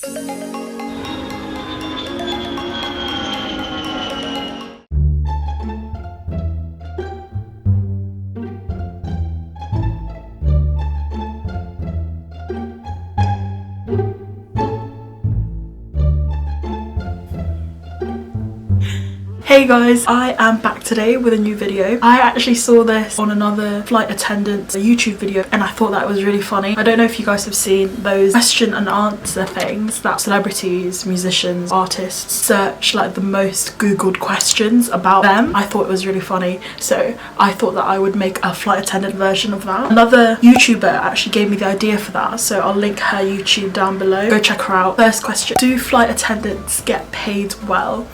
Hey guys, I am back today with a new video. I actually saw this on another flight attendant YouTube video and I thought that was really funny. I don't know if you guys have seen those question and answer things that celebrities, musicians, artists search like the most googled questions about them. I thought it was really funny, so I thought that I would make a flight attendant version of that. Another YouTuber actually gave me the idea for that, so I'll link her YouTube down below. Go check her out. First question: do flight attendants get paid well?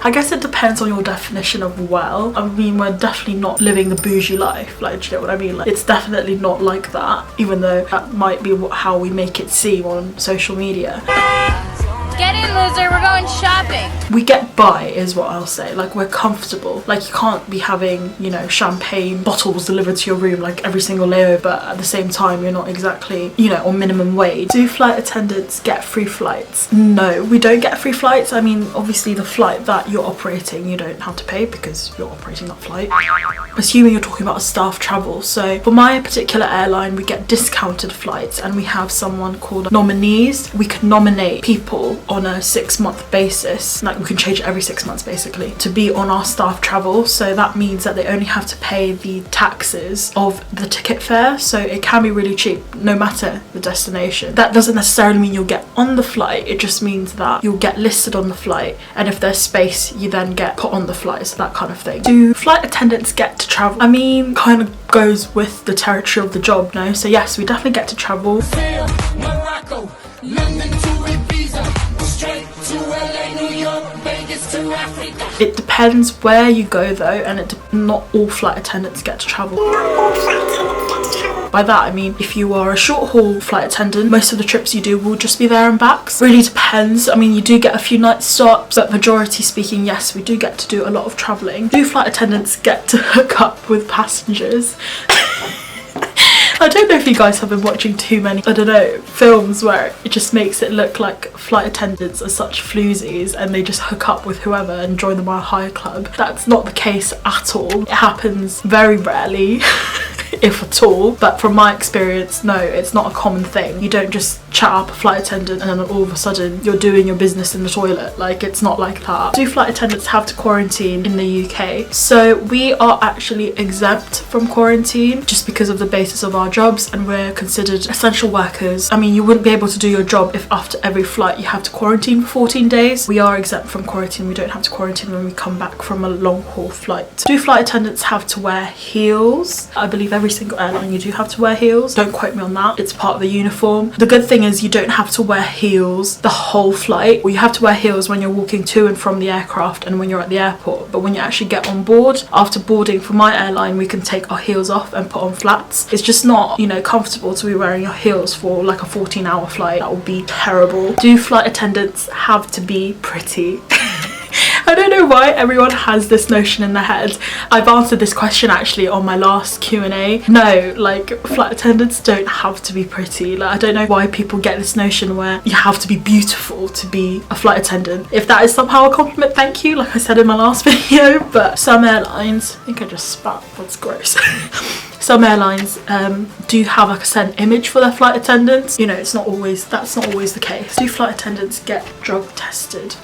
I guess it depends on your definition of well. I mean, we're definitely not living the bougie life, like, do you know what I mean? Like, it's definitely not like that, even though that might be how we make it seem on social media. Get in, loser, we're going shopping. We get by is what I'll say. Like, we're comfortable. Like, you can't be having, you know, champagne bottles delivered to your room like every single layover, but at the same time you're not exactly, you know, on minimum wage. Do flight attendants get free flights? No, we don't get free flights. I mean, obviously the flight that you're operating you don't have to pay because you're operating that flight. I'm assuming you're talking about a staff travel. So for my particular airline, we get discounted flights and we have someone called nominees. We can nominate people on a 6-month basis, like we can change it every 6 months basically, to be on our staff travel. So that means that they only have to pay the taxes of the ticket fare, so it can be really cheap no matter the destination. That doesn't necessarily mean you'll get on the flight, it just means that you'll get listed on the flight, and if there's space you then get put on the flight, so that kind of thing. Do flight attendants get to travel? I mean, kind of goes with the territory of the job, no? So yes, we definitely get to travel. Morocco, London to Ibiza, straight to LA, New York, Vegas to Africa. It depends where you go though, and not all flight attendants get to travel. By that I mean, if you are a short haul flight attendant, most of the trips you do will just be there and back. Really depends. I mean, you do get a few night stops, but majority speaking, yes, we do get to do a lot of travelling. Do flight attendants get to hook up with passengers? I don't know if you guys have been watching too many, I don't know, films where it just makes it look like flight attendants are such floozies and they just hook up with whoever and join the Mile High Club. That's not the case at all. It happens very rarely, if at all. But from my experience, no, it's not a common thing. You don't just chat up a flight attendant and then all of a sudden you're doing your business in the toilet. Like, it's not like that. Do flight attendants have to quarantine in the UK? So we are actually exempt from quarantine just because of the basis of our jobs, and we're considered essential workers. I mean, you wouldn't be able to do your job if after every flight you have to quarantine for 14 days. We are exempt from quarantine. We don't have to quarantine when we come back from a long haul flight. Do flight attendants have to wear heels? I believe every single airline you do have to wear heels. Don't quote me on that. It's part of the uniform. The good thing is you don't have to wear heels the whole flight. Well, you have to wear heels when you're walking to and from the aircraft and when you're at the airport, but when you actually get on board, after boarding for my airline, we can take our heels off and put on flats. It's just not, you know, comfortable to be wearing your heels for like a 14-hour flight. That would be terrible. Do flight attendants have to be pretty? I don't know why everyone has this notion in their head. I've answered this question actually on my last Q&A. No, like, flight attendants don't have to be pretty. Like, I don't know why people get this notion where you have to be beautiful to be a flight attendant. If that is somehow a compliment, thank you, like I said in my last video. But some airlines, I think I just spat, that's gross. Some airlines do have like a certain image for their flight attendants. You know, that's not always the case. Do flight attendants get drug tested?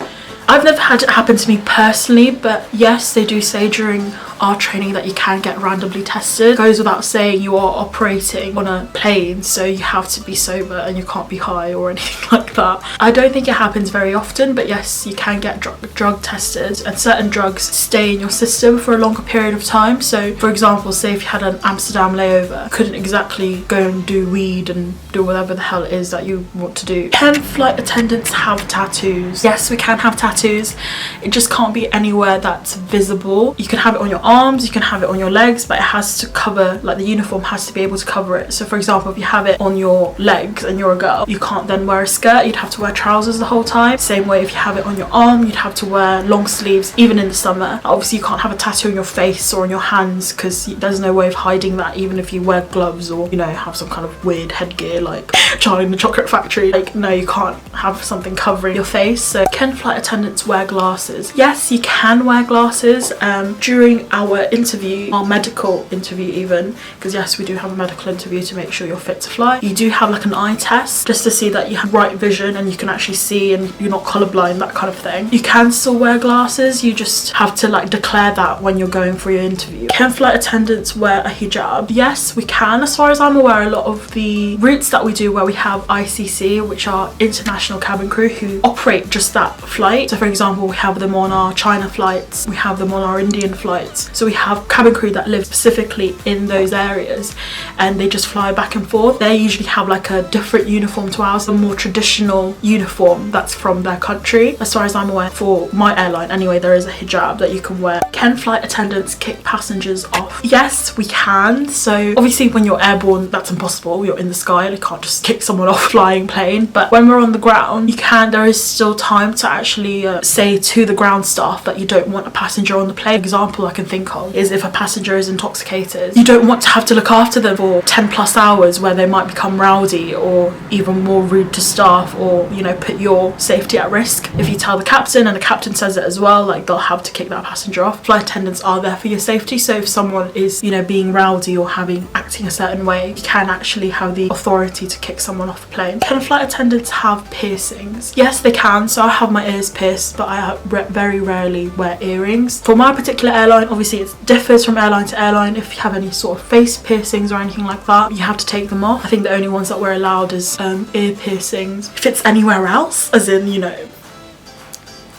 I've never had it happen to me personally, but yes, they do say during our training that you can get randomly tested. It goes without saying you are operating on a plane, so you have to be sober and you can't be high or anything like that. I don't think it happens very often, but yes, you can get drug tested, and certain drugs stay in your system for a longer period of time. So for example, say if you had an Amsterdam layover, couldn't exactly go and do weed and do whatever the hell it is that you want to do. Can flight attendants have tattoos? Yes, we can have tattoos. It just can't be anywhere that's visible. You can have it on your arms, you can have it on your legs, but it has to cover, like the uniform has to be able to cover it. So for example, if you have it on your legs and you're a girl, you can't then wear a skirt, you'd have to wear trousers the whole time. Same way if you have it on your arm, you'd have to wear long sleeves even in the summer. Obviously you can't have a tattoo on your face or on your hands because there's no way of hiding that, even if you wear gloves or, you know, have some kind of weird headgear like Charlie in the Chocolate Factory. Like, no, you can't have something covering your face. So can flight attendants wear glasses? Yes, you can wear glasses during our interview, our medical interview even, because yes, we do have a medical interview to make sure you're fit to fly. You do have like an eye test just to see that you have right vision and you can actually see and you're not colorblind, that kind of thing. You can still wear glasses, you just have to like declare that when you're going for your interview. Can flight attendants wear a hijab? Yes, we can. As far as I'm aware, a lot of the routes that we do where we have ICC, which are international cabin crew who operate just that flight. So for example, we have them on our China flights, we have them on our Indian flights. So we have cabin crew that live specifically in those areas and they just fly back and forth. They usually have like a different uniform to ours, a more traditional uniform that's from their country. As far as I'm aware, for my airline anyway, there is a hijab that you can wear. Can flight attendants kick passengers off? Yes, we can. So obviously when you're airborne, that's impossible. You're in the sky, you can't just kick someone off a flying plane. But when we're on the ground, you can. There is still time to actually say to the ground staff that you don't want a passenger on the plane. Example I can think of is if a passenger is intoxicated, you don't want to have to look after them for 10 plus hours where they might become rowdy or even more rude to staff, or, you know, put your safety at risk. If you tell the captain and the captain says it as well, like they'll have to kick that passenger off. Flight attendants are there for your safety, so if someone is, you know, being rowdy or acting a certain way, you can actually have the authority to kick someone off the plane. Can flight attendants have piercings? Yes, they can. So I have my ears pierced, but I very rarely wear earrings. For my particular airline, obviously it differs from airline to airline. If you have any sort of face piercings or anything like that, you have to take them off. I think the only ones that we're allowed is ear piercings. If it's anywhere else, as in, you know,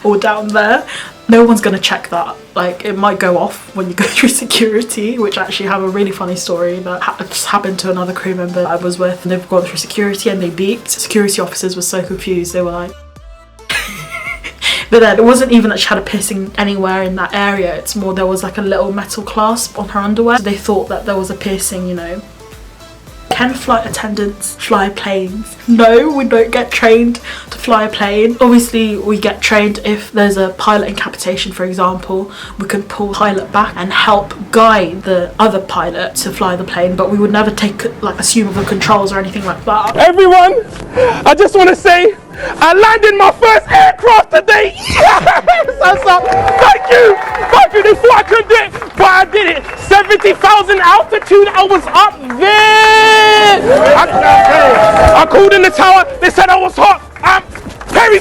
or down there, no one's gonna check that. Like, it might go off when you go through security, which I actually have a really funny story that just happened to another crew member I was with, and they've gone through security and they beeped. Security officers were so confused, they were like but then it wasn't even that she had a piercing anywhere in that area, it's more there was like a little metal clasp on her underwear, so they thought that there was a piercing, you know. Can flight attendants fly planes? No, we don't get trained to fly a plane. Obviously we get trained if there's a pilot incapacitation, for example, we can pull the pilot back and help guide the other pilot to fly the plane, but we would never assume the controls or anything like that. Everyone, I just want to say I landed my first aircraft today. Yes! Thank you. They thought I couldn't do it, but I did it. 70,000 altitude, I was up there. I called in the tower, they said I was hot. I'm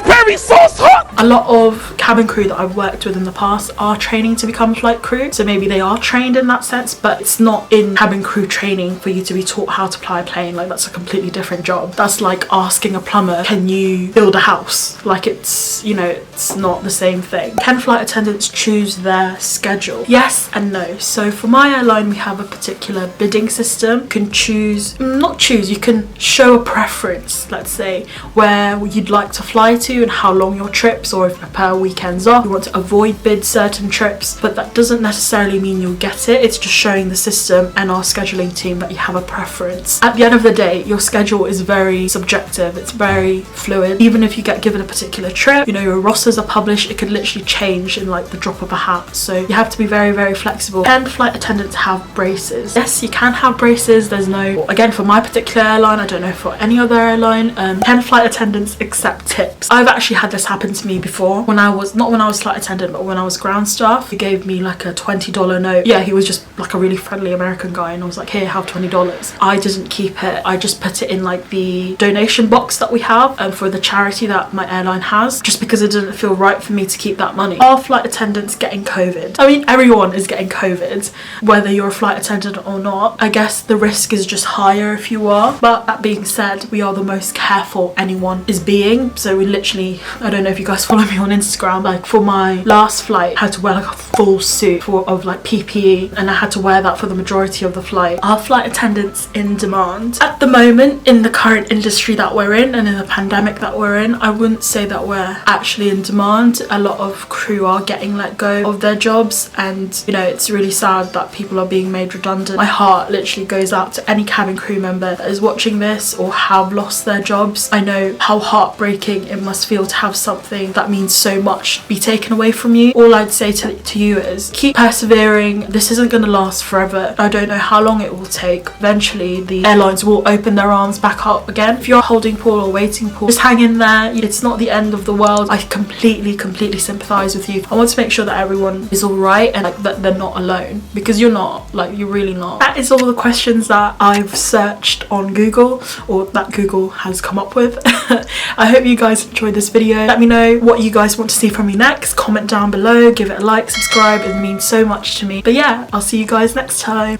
peri sauce hot. A lot of cabin crew that I've worked with in the past are training to become flight crew, so maybe they are trained in that sense, but it's not in cabin crew training for you to be taught how to fly a plane. Like, that's a completely different job. That's like asking a plumber, can you build a house? Like, it's, you know, it's not the same thing. Can flight attendants choose their schedule? Yes and no. So for my airline, we have a particular bidding system. You can you can show a preference, let's say, where you'd like to fly to and how long your trips, or if you prepare weekends off, you want to avoid bid certain trips, but that doesn't necessarily mean you'll get it. It's just showing the system and our scheduling team that you have a preference. At the end of the day, your schedule is very subjective, it's very fluid. Even if you get given a particular trip, you know, your rosters are published, it could literally change in like the drop of a hat, so you have to be very flexible. Can flight attendants have braces? Yes, you can have braces. There's no, again, for my particular airline, I don't know for any other airline, can flight attendants accept tips? I've actually had this happen to me before, not when I was flight attendant, but when I was ground staff. He gave me like a $20 note. Yeah, he was just like a really friendly American guy, and I was like, here, have $20. I didn't keep it. I just put it in like the donation box that we have for the charity that my airline has, just because it didn't feel right for me to keep that money. Are flight attendants getting COVID? I mean, everyone is getting COVID, whether you're a flight attendant or not. I guess the risk is just higher if you are, but that being said, we are the most careful anyone is being. So we literally, I don't know if you guys follow me on Instagram, now. Like for my last flight, I had to wear like a full suit of like PPE, and I had to wear that for the majority of the flight. Are flight attendants in demand? At the moment, in the current industry that we're in and in the pandemic that we're in, I wouldn't say that we're actually in demand. A lot of crew are getting let go of their jobs, and you know, it's really sad that people are being made redundant. My heart literally goes out to any cabin crew member that is watching this or have lost their jobs. I know how heartbreaking it must feel to have something that means so much be taken away from you. All I'd say to you is keep persevering. This isn't going to last forever. I don't know how long it will take. Eventually the airlines will open their arms back up again. If you're a holding pool or waiting pool, just hang in there. It's not the end of the world. I completely sympathize with you. I want to make sure that everyone is all right and like that they're not alone, because you're not, like you're really not. That is all the questions that I've searched on Google, or that Google has come up with. I hope you guys enjoyed this video. Let me know what you guys want to see from me next. Comment down below, give it a like, subscribe. It means so much to me. But yeah, I'll see you guys next time.